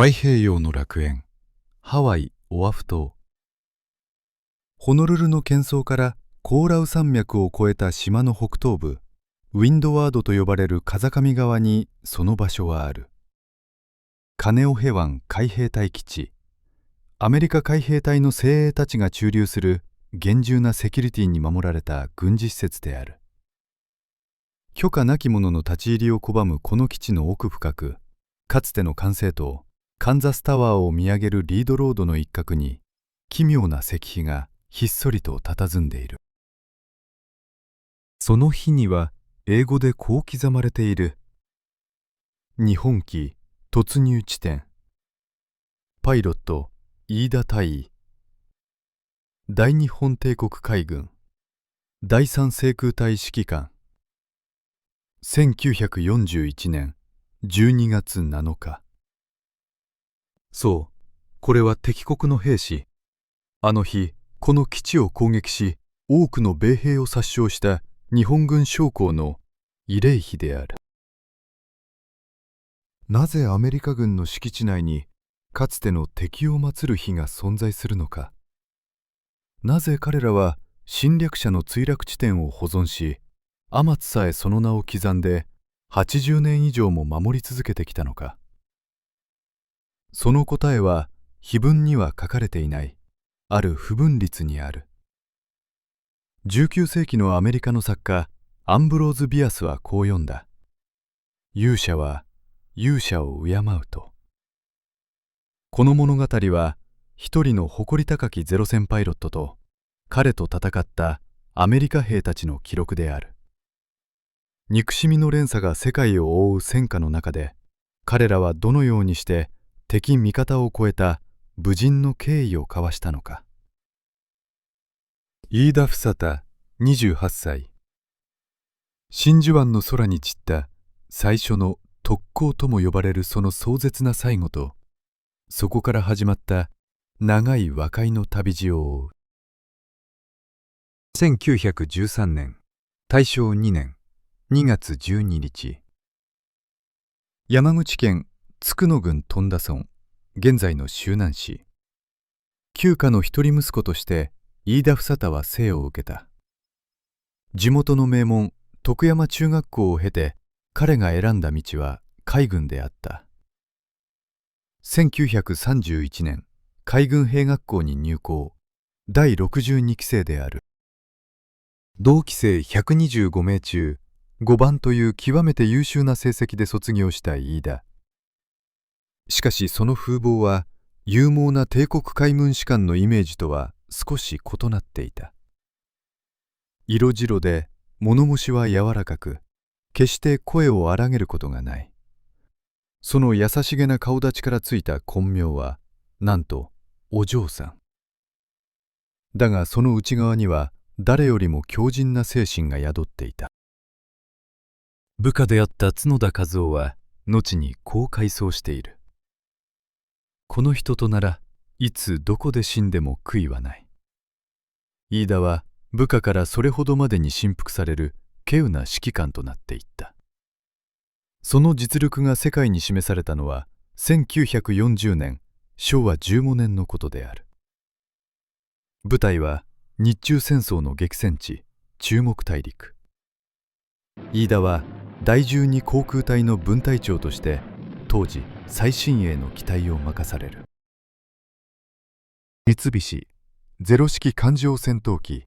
太平洋の楽園、ハワイ・オアフ島。ホノルルの喧騒からコーラウ山脈を越えた島の北東部、ウィンドワードと呼ばれる風上側にその場所はある。カネオヘ湾海兵隊基地、アメリカ海兵隊の精鋭たちが駐留する厳重なセキュリティに守られた軍事施設である。許可なき者の立ち入りを拒むこの基地の奥深く、かつての管制塔カンザスタワーを見上げるリードロードの一角に奇妙な石碑がひっそりと佇んでいる。その碑には英語でこう刻まれている。日本機突入地点、パイロット飯田大尉、大日本帝国海軍第三制空隊指揮官、1941年12月7日。そう、これは敵国の兵士。あの日、この基地を攻撃し、多くの米兵を殺傷した日本軍将校の慰霊碑である。なぜアメリカ軍の敷地内に、かつての敵を祀る碑が存在するのか。なぜ彼らは侵略者の墜落地点を保存し、天津さえその名を刻んで、80年以上も守り続けてきたのか。その答えは碑文には書かれていない、ある不文律にある。19世紀のアメリカの作家アンブローズ・ビアスはこう読んだ。勇者は勇者を敬うと。この物語は一人の誇り高きゼロ戦パイロットと彼と戦ったアメリカ兵たちの記録である。憎しみの連鎖が世界を覆う戦火の中で、彼らはどのようにして敵味方を超えた武人の敬意を交わしたのか。飯田房太28歳。真珠湾の空に散った最初の特攻とも呼ばれるその壮絶な最後と、そこから始まった長い和解の旅路を追う。1913年大正2年2月12日、山口県筑野郡富田村、現在の周南市。旧家の一人息子として飯田房太は生を受けた。地元の名門徳山中学校を経て、彼が選んだ道は海軍であった。1931年海軍兵学校に入校、第62期生である。同期生125名中5番という極めて優秀な成績で卒業した飯田。しかしその風貌は勇猛な帝国海軍士官のイメージとは少し異なっていた。色白で物腰は柔らかく、決して声を荒げることがない。その優しげな顔立ちからついた本名はなんとお嬢さん。だがその内側には誰よりも強靭な精神が宿っていた。部下であった角田和夫は後にこう回想している。この人とならいつどこで死んでも悔いはない。飯田は部下からそれほどまでに信服される稀有な指揮官となっていった。その実力が世界に示されたのは1940年昭和15年のことである。舞台は日中戦争の激戦地中国大陸。飯田は第12航空隊の分隊長として当時最新鋭の機体を任される。三菱ゼロ式艦上戦闘機、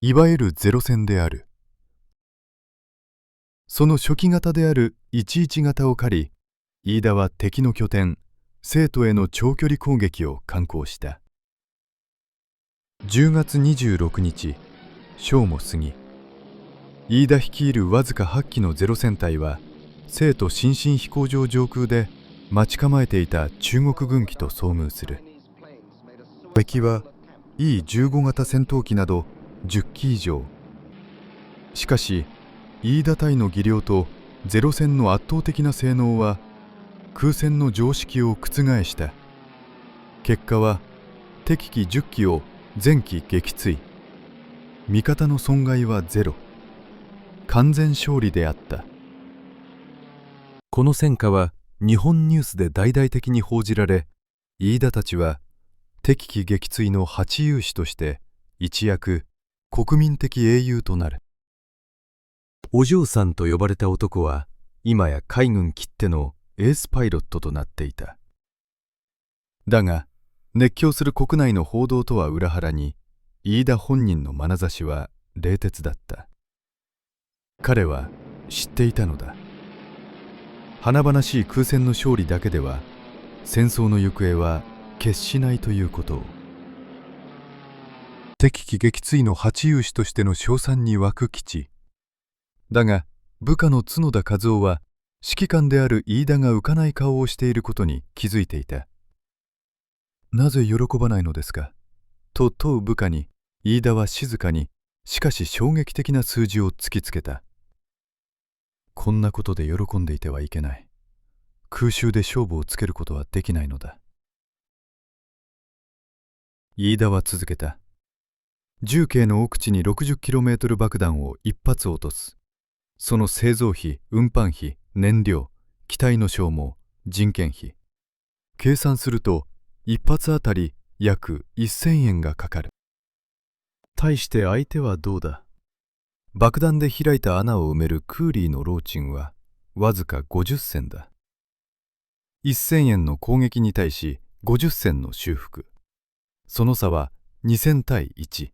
いわゆるゼロ戦である。その初期型である11型を借り、飯田は敵の拠点成都への長距離攻撃を敢行した。10月26日正午過ぎ、飯田率いるわずか8機のゼロ戦隊は成都新進飛行場上空で待ち構えていた中国軍機と遭遇する。敵は E15 型戦闘機など10機以上。しかし飯田隊の技量とゼロ戦の圧倒的な性能は空戦の常識を覆した。結果は敵機10機を全機撃墜。味方の損害はゼロ。完全勝利であった。この戦果は日本ニュースで大々的に報じられ、飯田たちは敵機撃墜の八勇士として一躍国民的英雄となる。お嬢さんと呼ばれた男は今や海軍きってのエースパイロットとなっていた。だが熱狂する国内の報道とは裏腹に、飯田本人の眼差しは冷徹だった。彼は知っていたのだ。華々しい空戦の勝利だけでは戦争の行方は決しないということを。敵機撃墜の八勇士としての称賛に沸く基地だが、部下の角田和夫は指揮官である飯田が浮かない顔をしていることに気づいていた。なぜ喜ばないのですかと問う部下に、飯田は静かにしかし衝撃的な数字を突きつけた。こんなことで喜んでいてはいけない。空襲で勝負をつけることはできないのだ。飯田は続けた。重慶の奥地に 60km 爆弾を一発落とす。その製造費、運搬費、燃料、機体の消耗、人件費。計算すると一発あたり約1000円がかかる。対して相手はどうだ。爆弾で開いた穴を埋めるクーリーの労賃はわずか50銭だ。1000円の攻撃に対し50銭の修復。その差は2000対1。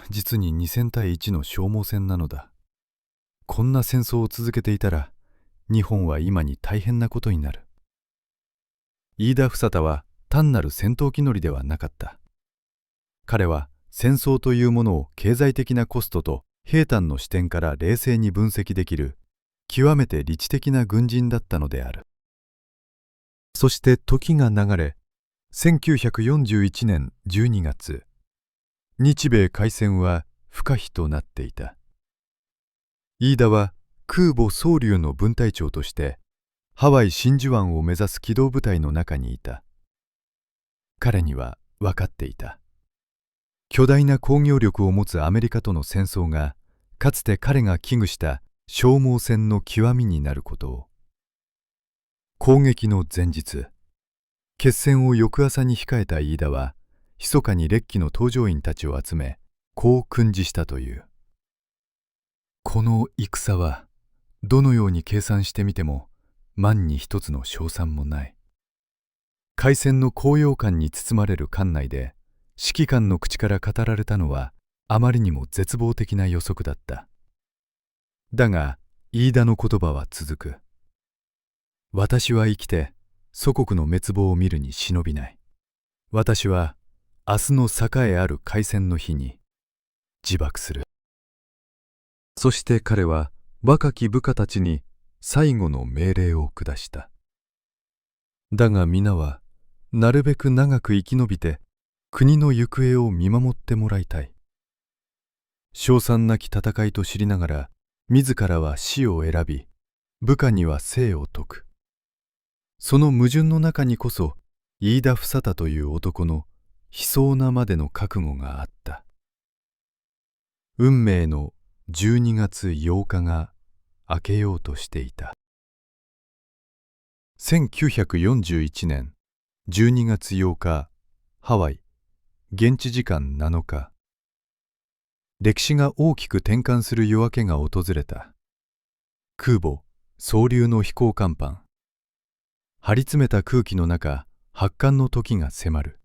実に2000対1の消耗戦なのだ。こんな戦争を続けていたら、日本は今に大変なことになる。飯田房太は単なる戦闘機乗りではなかった。彼は戦争というものを経済的なコストと兵隊の視点から冷静に分析できる極めて理知的な軍人だったのである。そして時が流れ、1941年12月、日米開戦は不可避となっていた。飯田は空母蒼龍の分隊長としてハワイ真珠湾を目指す機動部隊の中にいた。彼には分かっていた。巨大な工業力を持つアメリカとの戦争がかつて彼が危惧した消耗戦の極みになることを。攻撃の前日、決戦を翌朝に控えた飯田は密かに列機の搭乗員たちを集め、こう訓示したという。この戦はどのように計算してみても万に一つの勝算もない。開戦の高揚感に包まれる艦内で指揮官の口から語られたのはあまりにも絶望的な予測だった。だが飯田の言葉は続く。私は生きて祖国の滅亡を見るに忍びない。私は明日の栄えある開戦の日に自爆する。そして彼は若き部下たちに最後の命令を下した。だが皆はなるべく長く生き延びて国の行方を見守ってもらいたい。勝算なき戦いと知りながら自らは死を選び、部下には生を説く。その矛盾の中にこそ飯田房太という男の悲壮なまでの覚悟があった。運命の12月8日が明けようとしていた。1941年12月8日、ハワイ、現地時間7日。歴史が大きく転換する夜明けが訪れた。空母蒼龍の飛行甲板。張り詰めた空気の中、発艦の時が迫る。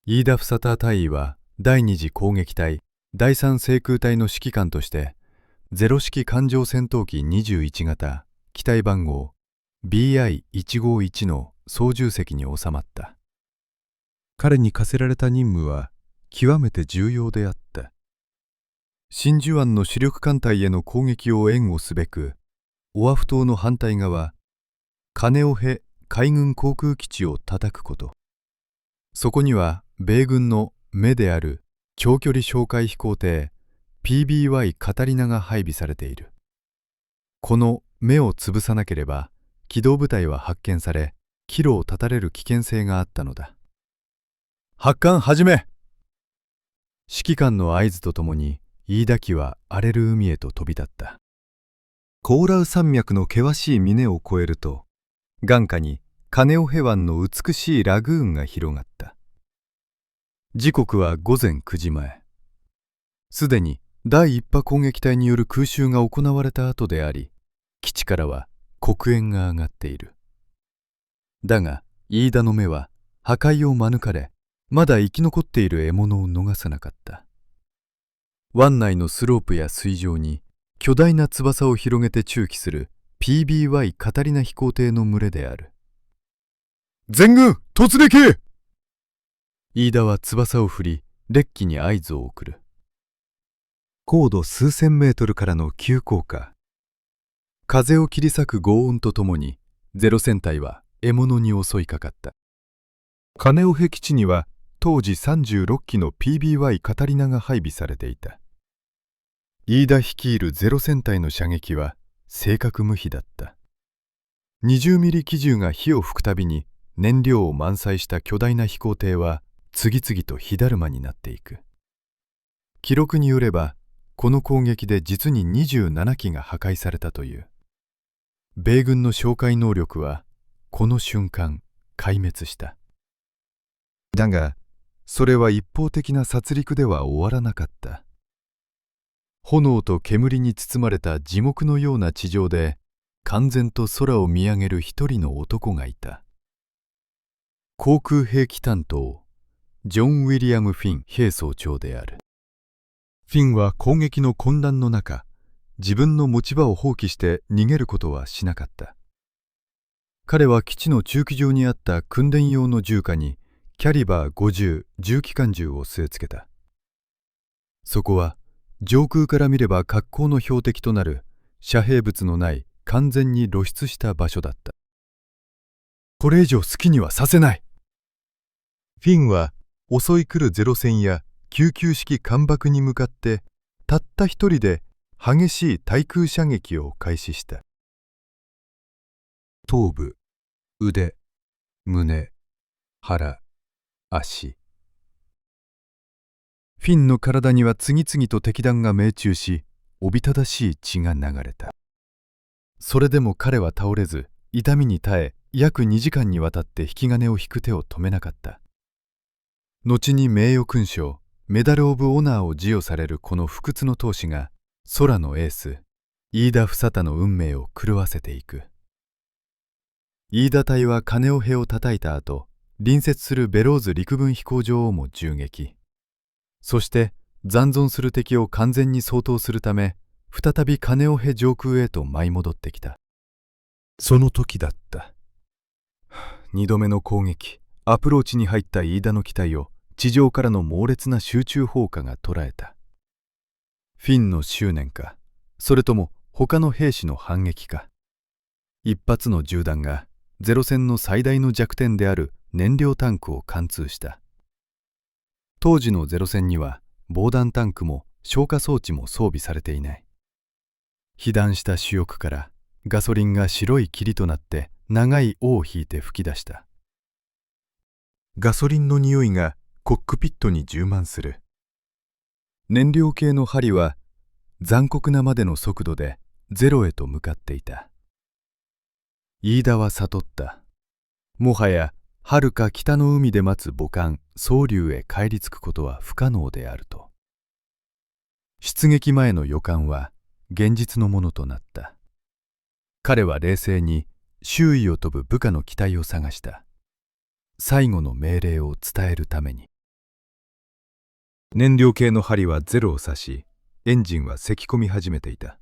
飯田房太大尉は第二次攻撃隊第三制空隊の指揮官としてゼロ式艦上戦闘機21型機体番号 BI151 の操縦席に収まった。彼に課せられた任務は極めて重要であった。真珠湾の主力艦隊への攻撃を援護すべく、オアフ島の反対側カネオヘ海軍航空基地を叩くこと。そこには米軍の目である長距離哨戒飛行艇 PBY カタリナが配備されている。この目を潰さなければ機動部隊は発見され岐路を断たれる危険性があったのだ。発艦始め。指揮官の合図とともに飯田機は荒れる海へと飛び立った。コーラウ山脈の険しい峰を越えると、眼下にカネオヘ湾の美しいラグーンが広がった。時刻は午前9時前。すでに第一波攻撃隊による空襲が行われた後であり、基地からは黒煙が上がっている。だが飯田の目は破壊を免れ、まだ生き残っている獲物を逃さなかった。湾内のスロープや水上に巨大な翼を広げて駐機する PBY カタリナ飛行艇の群れである。全軍突撃！飯田は翼を振り、列機に合図を送る。高度数千メートルからの急降下。風を切り裂く轟音とともに、ゼロ戦隊は獲物に襲いかかった。カネオヘ基地には当時36機の PBY カタリナが配備されていた。飯田率いるゼロ戦隊の射撃は正確無比だった。20ミリ機銃が火を吹くたびに燃料を満載した巨大な飛行艇は次々と火だるまになっていく。記録によれば、この攻撃で実に27機が破壊されたという。米軍の哨戒能力はこの瞬間壊滅した。だが、それは一方的な殺戮では終わらなかった。炎と煙に包まれた地獄のような地上で、完全と空を見上げる一人の男がいた。航空兵器担当、ジョン・ウィリアム・フィン兵曹長である。フィンは攻撃の混乱の中、自分の持ち場を放棄して逃げることはしなかった。彼は基地の駐機場にあった訓練用の銃火にキャリバー50重機関銃を据え付けた。そこは上空から見れば格好の標的となる遮蔽物のない完全に露出した場所だった。これ以上好きにはさせない。フィンは襲い来るゼロ戦や救急式艦爆に向かってたった一人で激しい対空射撃を開始した。頭部、腕、胸、腹、足。フィンの体には次々と敵弾が命中し、おびただしい血が流れた。それでも彼は倒れず、痛みに耐え、約2時間にわたって引き金を引く手を止めなかった。後に名誉勲章、メダル・オブ・オナーを授与されるこの不屈の闘志が、空のエース、飯田房太の運命を狂わせていく。飯田隊はカネオヘを叩いた後、隣接するベローズ陸軍飛行場をも銃撃。そして残存する敵を完全に掃討するため、再びカネオヘ上空へと舞い戻ってきた。その時だった。2度目の攻撃、アプローチに入った飯田の機体を地上からの猛烈な集中砲火が捉えた。フィンの執念か、それとも他の兵士の反撃か。一発の銃弾がゼロ戦の最大の弱点である燃料タンクを貫通した。当時のゼロ戦には防弾タンクも消火装置も装備されていない。被弾した主翼からガソリンが白い霧となって長い尾を引いて噴き出した。ガソリンの匂いがコックピットに充満する。燃料系の針は残酷なまでの速度でゼロへと向かっていた。飯田は悟った。もはや遥か北の海で待つ母艦蒼龍へ帰り着くことは不可能であると。出撃前の予感は現実のものとなった。彼は冷静に周囲を飛ぶ部下の機体を探した。最後の命令を伝えるために。燃料系の針はゼロを指し、エンジンは咳き込み始めていた。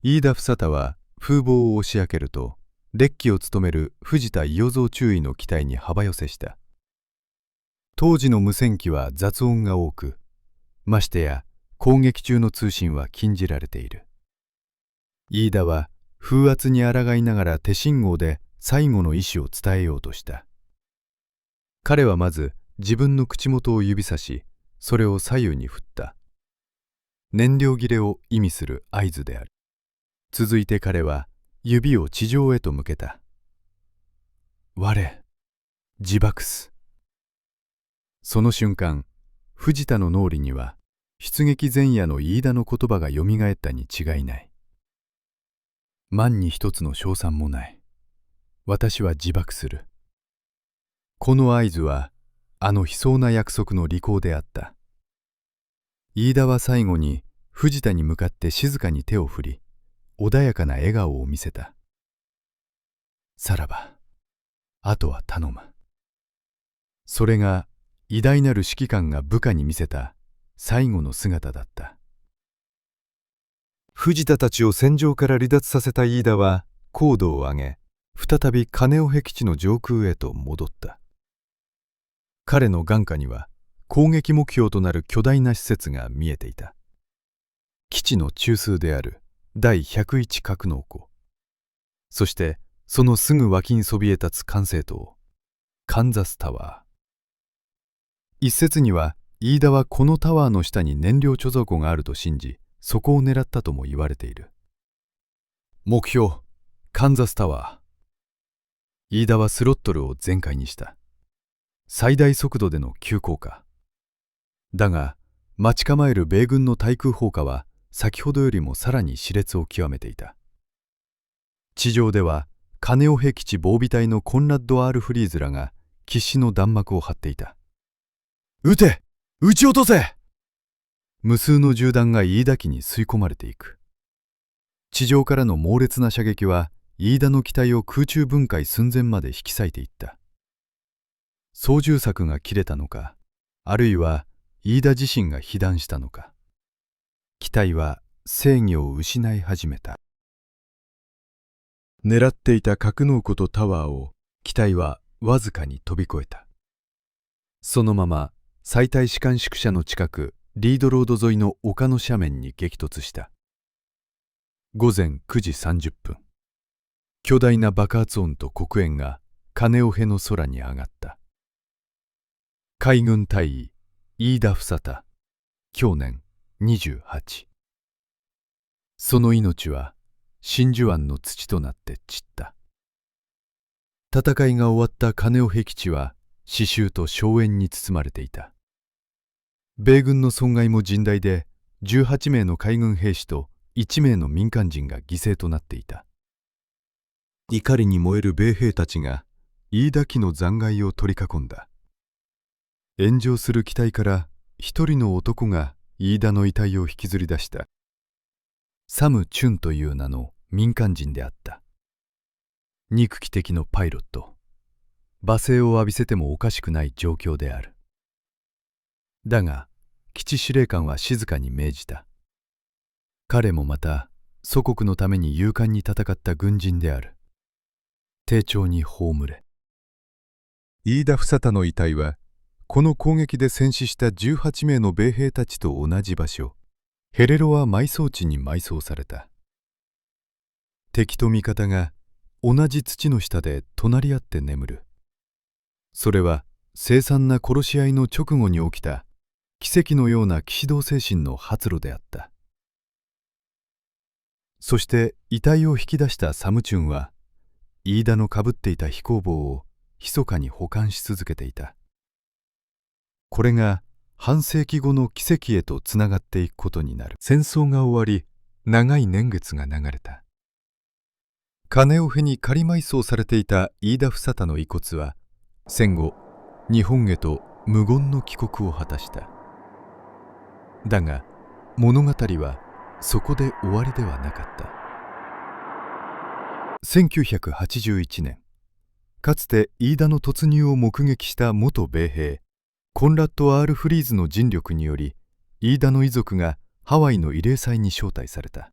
飯田房太は風防を押し開けると、列機を務める藤田伊予蔵中尉の機体に幅寄せした。当時の無線機は雑音が多く、ましてや攻撃中の通信は禁じられている。飯田は風圧に抗いながら手信号で最後の意思を伝えようとした。彼はまず自分の口元を指さし、それを左右に振った。燃料切れを意味する合図である。続いて彼は指を地上へと向けた。我、自爆す。その瞬間、藤田の脳裏には出撃前夜の飯田の言葉がよみがえったに違いない。万に一つの勝算もない。私は自爆する。この合図はあの悲壮な約束の履行であった。飯田は最後に藤田に向かって静かに手を振り、穏やかな笑顔を見せた。さらば、あとは頼む。それが偉大なる指揮官が部下に見せた最後の姿だった。藤田たちを戦場から離脱させた飯田は高度を上げ、再び金尾僻地の上空へと戻った。彼の眼下には攻撃目標となる巨大な施設が見えていた。基地の中枢である第101格納庫、そしてそのすぐ脇にそびえ立つ管制塔、カンザスタワー。一説には飯田はこのタワーの下に燃料貯蔵庫があると信じ、そこを狙ったとも言われている。目標、カンザスタワー。飯田はスロットルを全開にした。最大速度での急降下。だが待ち構える米軍の対空砲火は先ほどよりもさらに熾烈を極めていた。地上では金尾僻地防備隊のコンラッド・アール・フリーズらが必死の弾幕を張っていた。撃て！撃ち落とせ！無数の銃弾が飯田機に吸い込まれていく。地上からの猛烈な射撃は飯田の機体を空中分解寸前まで引き裂いていった。操縦柵が切れたのか、あるいは飯田自身が被弾したのか、機体は制御を失い始めた。狙っていた格納庫とタワーを機体はわずかに飛び越えた。そのまま最大士官宿舎の近くリードロード沿いの丘の斜面に激突した。午前9時30分、巨大な爆発音と黒煙が金尾辺の空に上がった。海軍大尉飯田房太、享年28。その命は真珠湾の土となって散った。戦いが終わった金尾僻地は死臭と硝煙に包まれていた。米軍の損害も甚大で、18名の海軍兵士と1名の民間人が犠牲となっていた。怒りに燃える米兵たちが飯田機の残骸を取り囲んだ。炎上する機体から一人の男が飯田の遺体を引きずり出した。サム・チュンという名の民間人であった。憎き敵のパイロット。罵声を浴びせてもおかしくない状況である。だが基地司令官は静かに命じた。彼もまた祖国のために勇敢に戦った軍人である。丁重に葬れ。飯田房太の遺体はこの攻撃で戦死した18名の米兵たちと同じ場所、ヘレロア埋葬地に埋葬された。敵と味方が同じ土の下で隣り合って眠る。それは凄惨な殺し合いの直後に起きた奇跡のような騎士道精神の発露であった。そして遺体を引き出したサムチュンは飯田のかぶっていた飛行帽を密かに保管し続けていた。これが半世紀後の奇跡へとつながっていくことになる。戦争が終わり、長い年月が流れた。金尾辺に仮埋葬されていた飯田房太の遺骨は戦後日本へと無言の帰国を果たした。だが物語はそこで終わりではなかった。1981年、かつて飯田の突入を目撃した元米兵コンラッド・アール・フリーズの尽力により、飯田の遺族がハワイの慰霊祭に招待された。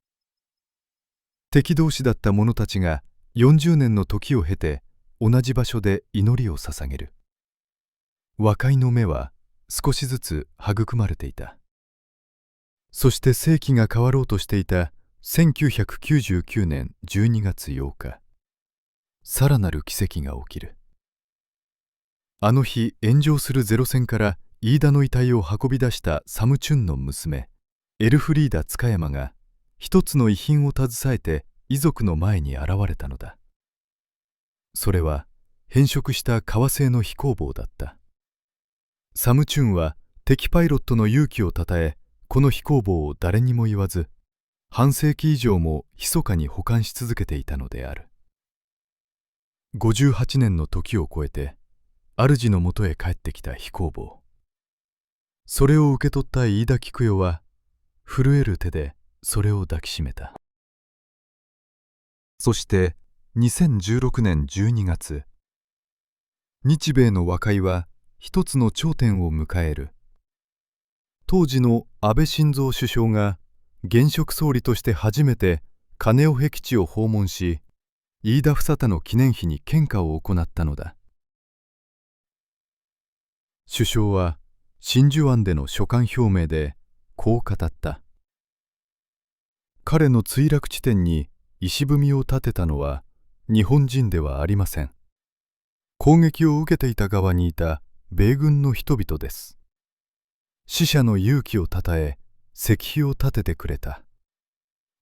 敵同士だった者たちが40年の時を経て同じ場所で祈りを捧げる。和解の目は少しずつ育まれていた。そして世紀が変わろうとしていた1999年12月8日、さらなる奇跡が起きる。あの日炎上するゼロ戦から飯田の遺体を運び出したサムチュンの娘エルフリーダ塚山が一つの遺品を携えて遺族の前に現れたのだ。それは変色した革製の飛行帽だった。サムチュンは敵パイロットの勇気をたたえ、この飛行帽を誰にも言わず半世紀以上も密かに保管し続けていたのである。58年の時を超えて主のもとへ帰ってきた飛行帽。それを受け取った飯田菊代は震える手でそれを抱きしめた。そして2016年12月、日米の和解は一つの頂点を迎える。当時の安倍晋三首相が現職総理として初めて金尾僻地を訪問し、飯田房田の記念碑に献花を行ったのだ。首相は真珠湾での所感表明でこう語った。彼の墜落地点に石踏みを立てたのは日本人ではありません。攻撃を受けていた側にいた米軍の人々です。死者の勇気をたたえ、石碑を立ててくれた。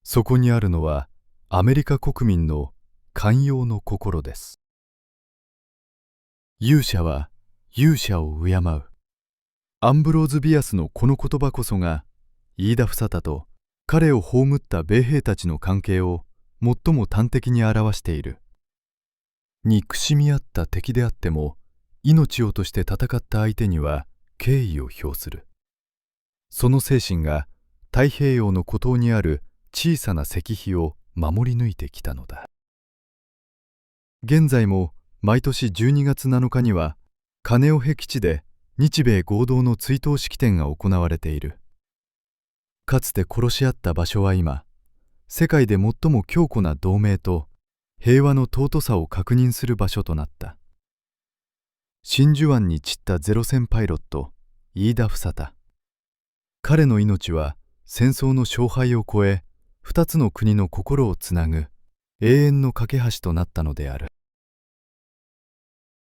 そこにあるのはアメリカ国民の寛容の心です。勇者は勇者を敬う。アンブローズ・ビアスのこの言葉こそが、飯田房田と彼を葬った米兵たちの関係を最も端的に表している。憎しみ合った敵であっても、命を落として戦った相手には敬意を表する。その精神が太平洋の孤島にある小さな石碑を守り抜いてきたのだ。現在も毎年12月7日には金尾僻地で日米合同の追悼式典が行われている。かつて殺し合った場所は今、世界で最も強固な同盟と平和の尊さを確認する場所となった。真珠湾に散ったゼロ戦パイロット飯田房田。彼の命は戦争の勝敗を超え、二つの国の心をつなぐ永遠の架け橋となったのである。